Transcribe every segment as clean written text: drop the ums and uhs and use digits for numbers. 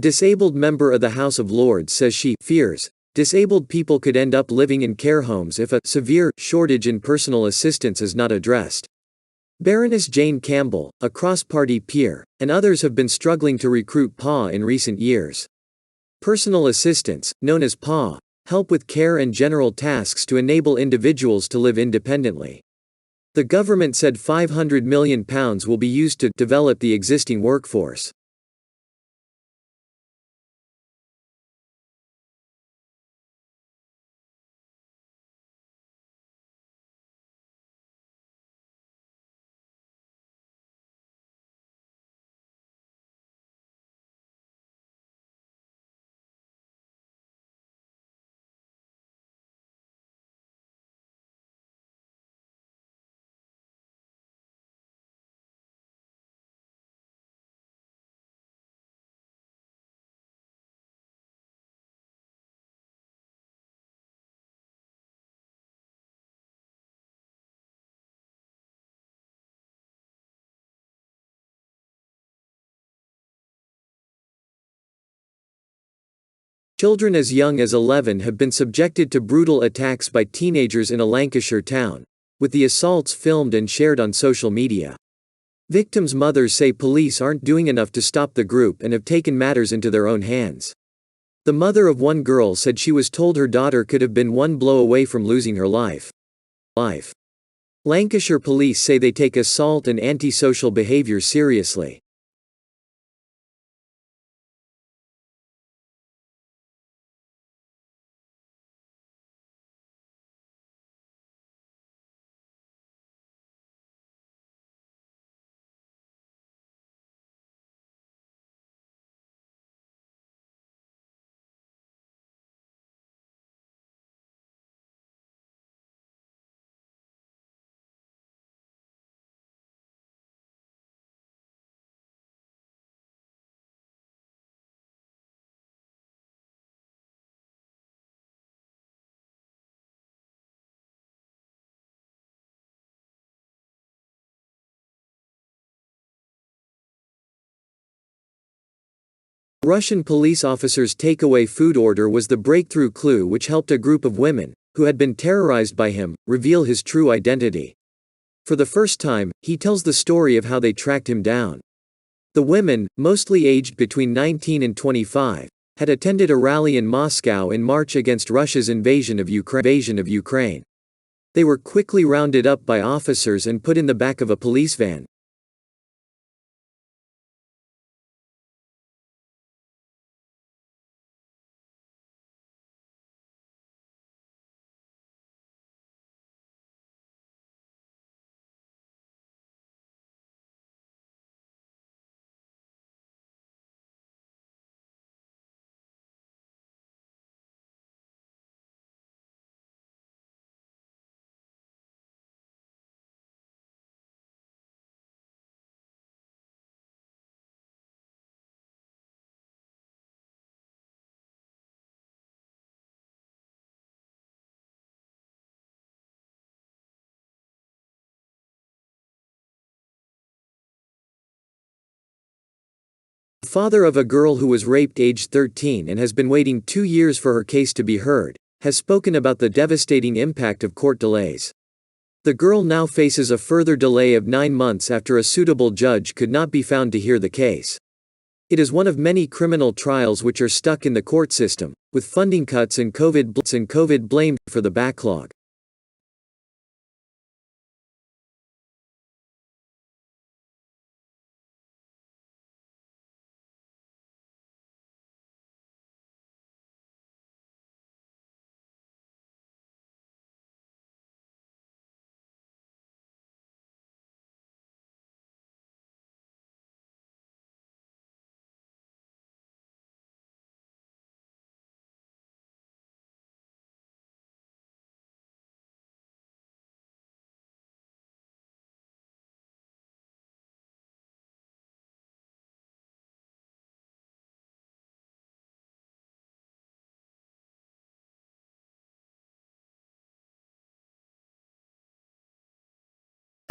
Disabled member of the House of Lords says she fears disabled people could end up living in care homes if a severe shortage in personal assistance is not addressed. Baroness Jane Campbell, a cross-party peer, and others have been struggling to recruit PA in recent years. Personal assistants, known as PA, help with care and general tasks to enable individuals to live independently. The government said £500 million will be used to develop the existing workforce. Children as young as 11 have been subjected to brutal attacks by teenagers in a Lancashire town, with the assaults filmed and shared on social media. Victims' mothers say police aren't doing enough to stop the group and have taken matters into their own hands. The mother of one girl said she was told her daughter could have been one blow away from losing her life. Lancashire police say they take assault and antisocial behaviour seriously. A Russian police officer's takeaway food order was the breakthrough clue which helped a group of women, who had been terrorized by him, reveal his true identity. For the first time, he tells the story of how they tracked him down. The women, mostly aged between 19 and 25, had attended a rally in Moscow in March against Russia's invasion of Ukraine. They were quickly rounded up by officers and put in the back of a police van. The father of a girl who was raped aged 13 and has been waiting 2 years for her case to be heard, has spoken about the devastating impact of court delays. The girl now faces a further delay of 9 months after a suitable judge could not be found to hear the case. It is one of many criminal trials which are stuck in the court system, with funding cuts and COVID blamed for the backlog.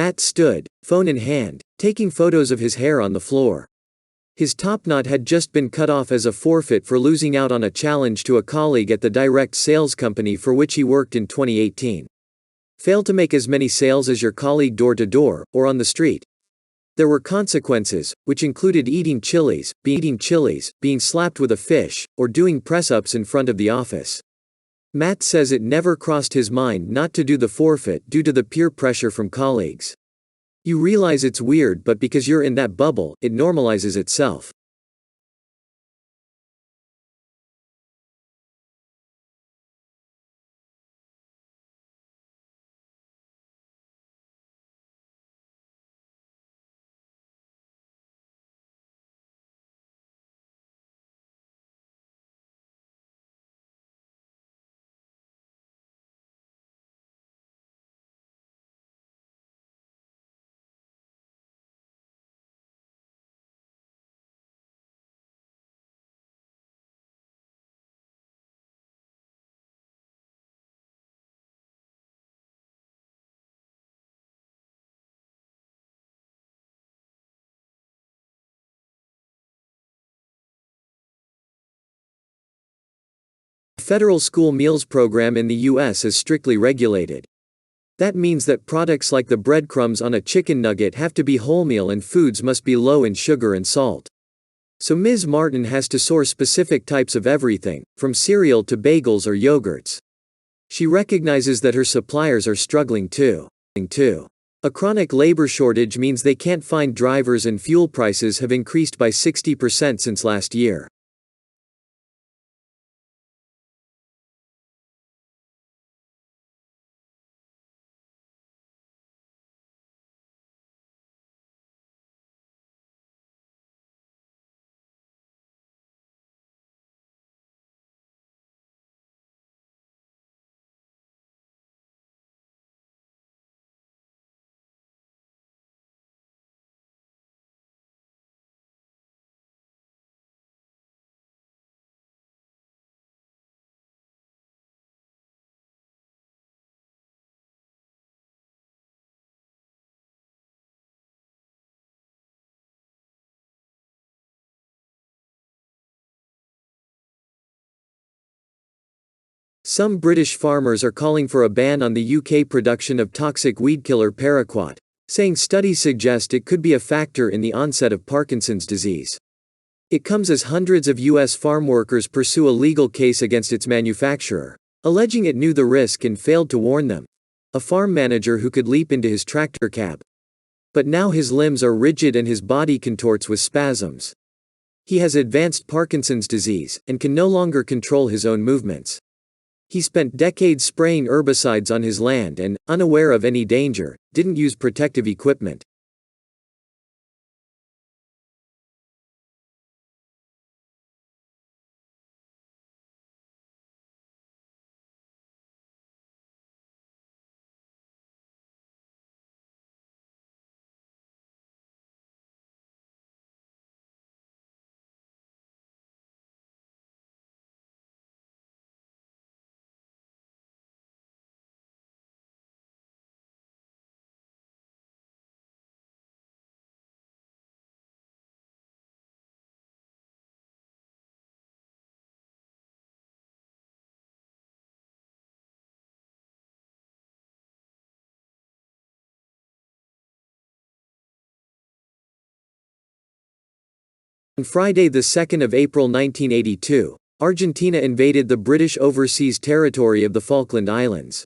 Matt stood, phone in hand, taking photos of his hair on the floor. His top knot had just been cut off as a forfeit for losing out on a challenge to a colleague at the direct sales company for which he worked in 2018. Fail to make as many sales as your colleague door to door, or on the street. There were consequences, which included eating chilies, being slapped with a fish, or doing press-ups in front of the office. Matt says it never crossed his mind not to do the forfeit due to the peer pressure from colleagues. You realize it's weird, but because you're in that bubble, it normalizes itself. The federal school meals program in the US is strictly regulated. That means that products like the breadcrumbs on a chicken nugget have to be wholemeal and foods must be low in sugar and salt. So Ms. Martin has to source specific types of everything, from cereal to bagels or yogurts. She recognizes that her suppliers are struggling too. A chronic labor shortage means they can't find drivers and fuel prices have increased by 60% since last year. Some British farmers are calling for a ban on the UK production of toxic weedkiller paraquat, saying studies suggest it could be a factor in the onset of Parkinson's disease. It comes as hundreds of US farm workers pursue a legal case against its manufacturer, alleging it knew the risk and failed to warn them. A farm manager who could leap into his tractor cab. But now his limbs are rigid and his body contorts with spasms. He has advanced Parkinson's disease, and can no longer control his own movements. He spent decades spraying herbicides on his land and, unaware of any danger, didn't use protective equipment. On Friday, the 2nd of April 1982, Argentina invaded the British overseas territory of the Falkland Islands.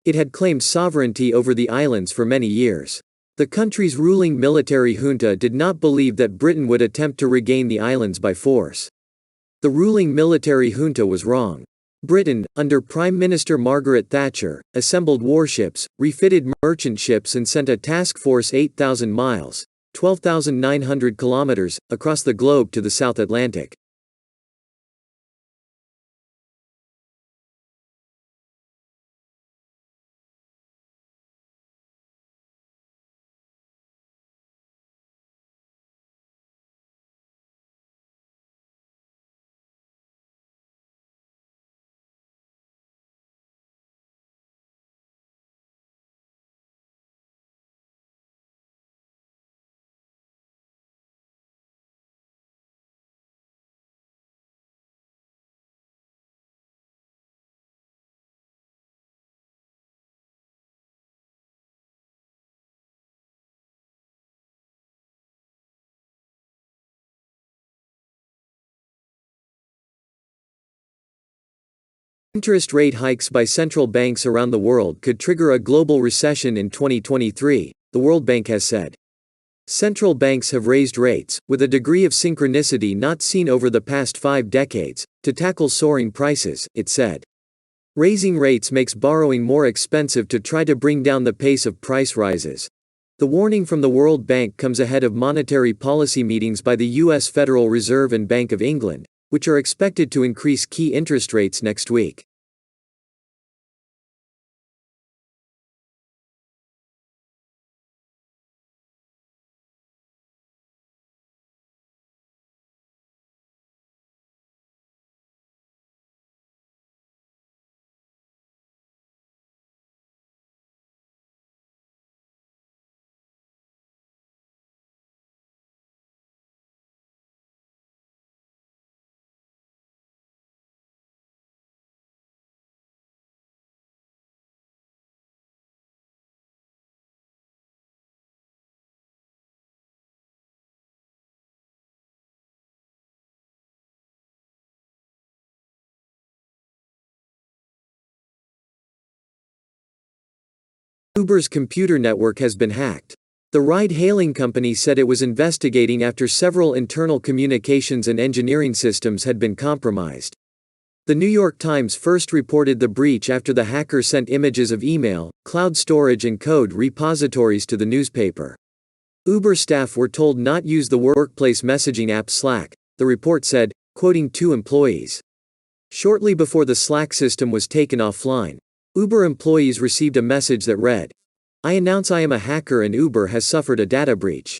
It had claimed sovereignty over the islands for many years. The country's ruling military junta did not believe that Britain would attempt to regain the islands by force. The ruling military junta was wrong. Britain, under Prime Minister Margaret Thatcher, assembled warships, refitted merchant ships and sent a task force 8,000 miles, 12,900 kilometers, across the globe to the South Atlantic. Interest rate hikes by central banks around the world could trigger a global recession in 2023, the World Bank has said. Central banks have raised rates, with a degree of synchronicity not seen over the past 5 decades, to tackle soaring prices, it said. Raising rates makes borrowing more expensive to try to bring down the pace of price rises. The warning from the World Bank comes ahead of monetary policy meetings by the U.S. Federal Reserve and Bank of England, which are expected to increase key interest rates next week. Uber's computer network has been hacked. The ride-hailing company said it was investigating after several internal communications and engineering systems had been compromised. The New York Times first reported the breach after the hacker sent images of email, cloud storage and code repositories to the newspaper. Uber staff were told not use the workplace messaging app Slack, the report said, quoting 2 employees. Shortly before the Slack system was taken offline, Uber employees received a message that read, "I announce I am a hacker and Uber has suffered a data breach."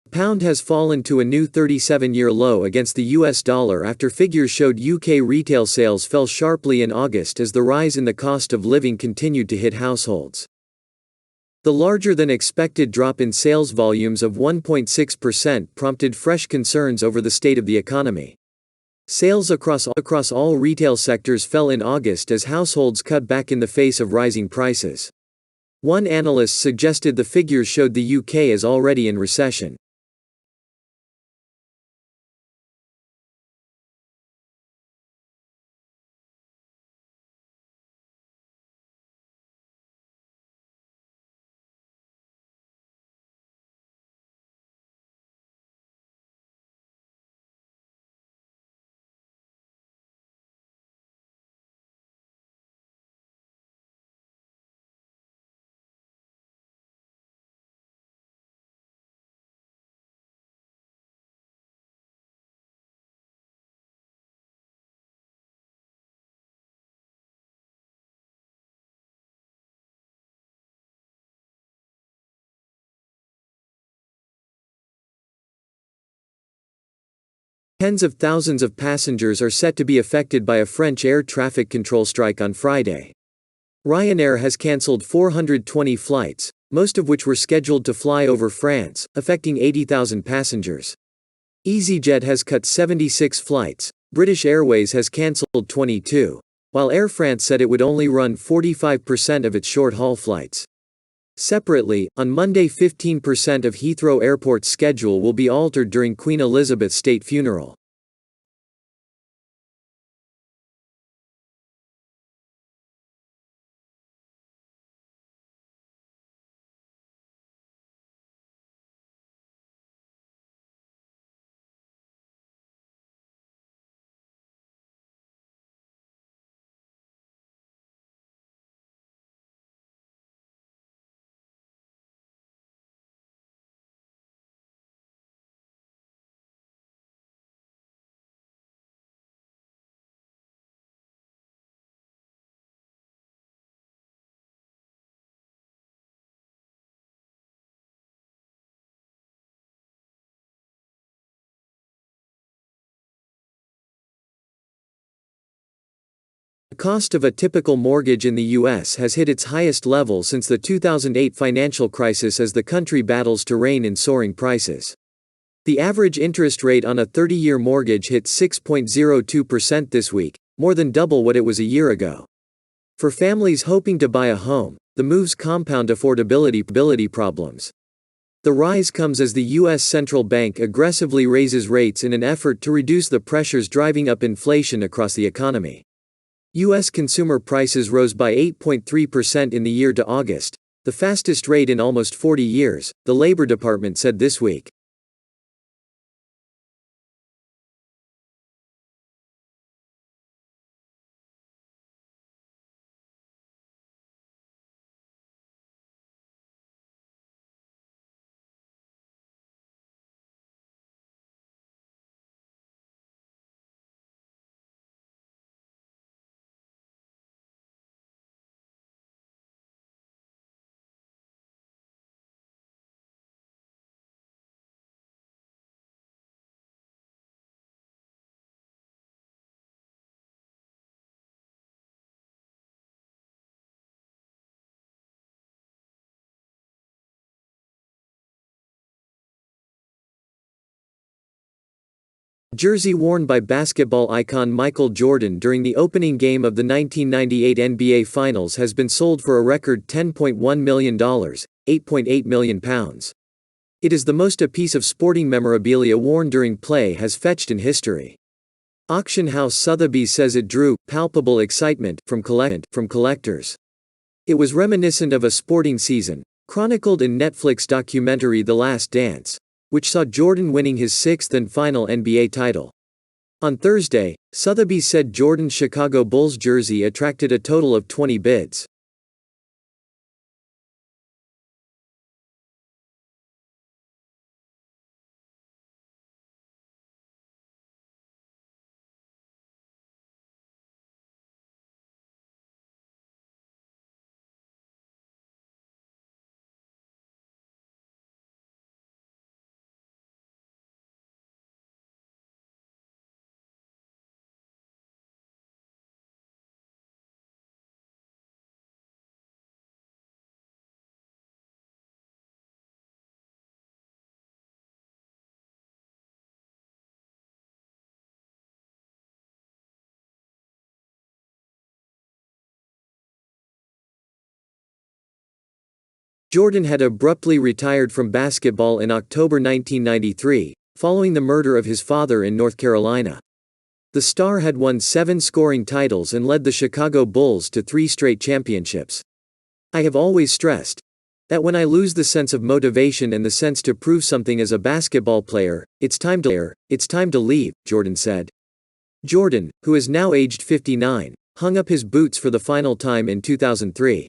The pound has fallen to a new 37-year low against the US dollar after figures showed UK retail sales fell sharply in August as the rise in the cost of living continued to hit households. The larger than expected drop in sales volumes of 1.6% prompted fresh concerns over the state of the economy. Sales across all retail sectors fell in August as households cut back in the face of rising prices. One analyst suggested the figures showed the UK is already in recession. Tens of thousands of passengers are set to be affected by a French air traffic control strike on Friday. Ryanair has cancelled 420 flights, most of which were scheduled to fly over France, affecting 80,000 passengers. EasyJet has cut 76 flights, British Airways has cancelled 22, while Air France said it would only run 45% of its short-haul flights. Separately, on Monday 15% of Heathrow Airport's schedule will be altered during Queen Elizabeth's state funeral. The cost of a typical mortgage in the U.S. has hit its highest level since the 2008 financial crisis as the country battles to rein in soaring prices. The average interest rate on a 30-year mortgage hit 6.02% this week, more than double what it was a year ago. For families hoping to buy a home, the moves compound affordability problems. The rise comes as the U.S. central bank aggressively raises rates in an effort to reduce the pressures driving up inflation across the economy. U.S. consumer prices rose by 8.3% in the year to August, the fastest rate in almost 40 years, the Labor Department said this week. Jersey worn by basketball icon Michael Jordan during the opening game of the 1998 NBA Finals has been sold for a record $10.1 million, £8.8 million. It is the most a piece of sporting memorabilia worn during play has fetched in history. Auction house Sotheby's says it drew palpable excitement from collectors. It was reminiscent of a sporting season, chronicled in Netflix documentary The Last Dance, which saw Jordan winning his sixth and final NBA title. On Thursday, Sotheby's said Jordan's Chicago Bulls jersey attracted a total of 20 bids. Jordan had abruptly retired from basketball in October 1993, following the murder of his father in North Carolina. The star had won 7 scoring titles and led the Chicago Bulls to 3 straight championships. "I have always stressed that when I lose the sense of motivation and the sense to prove something as a basketball player, it's time to leave," Jordan said. Jordan, who is now aged 59, hung up his boots for the final time in 2003.